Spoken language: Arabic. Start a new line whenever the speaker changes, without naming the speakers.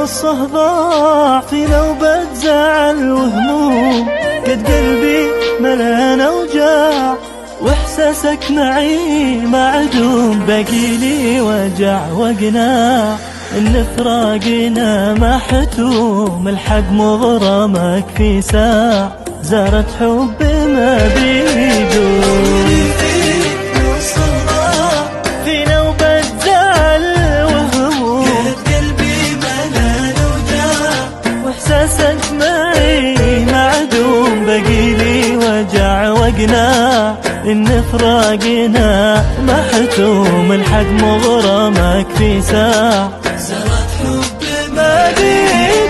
نصه ضاع في نوبة زعل وهموم، قد قلبي ملان أوجاع واحساسك معي معدوم، باقي لي وجع وقناع ان فراقنا محتوم، الحق مغرمك في ساع زارت حب ما بيدوم. في نوبة زعل وهموم، قلبي ملان وجاع واحساسك معي معدوم، باقي لي وجع وقناع ان فراقنا محتوم، الحق مغرمك في ساع زارت حب ما بيدوم.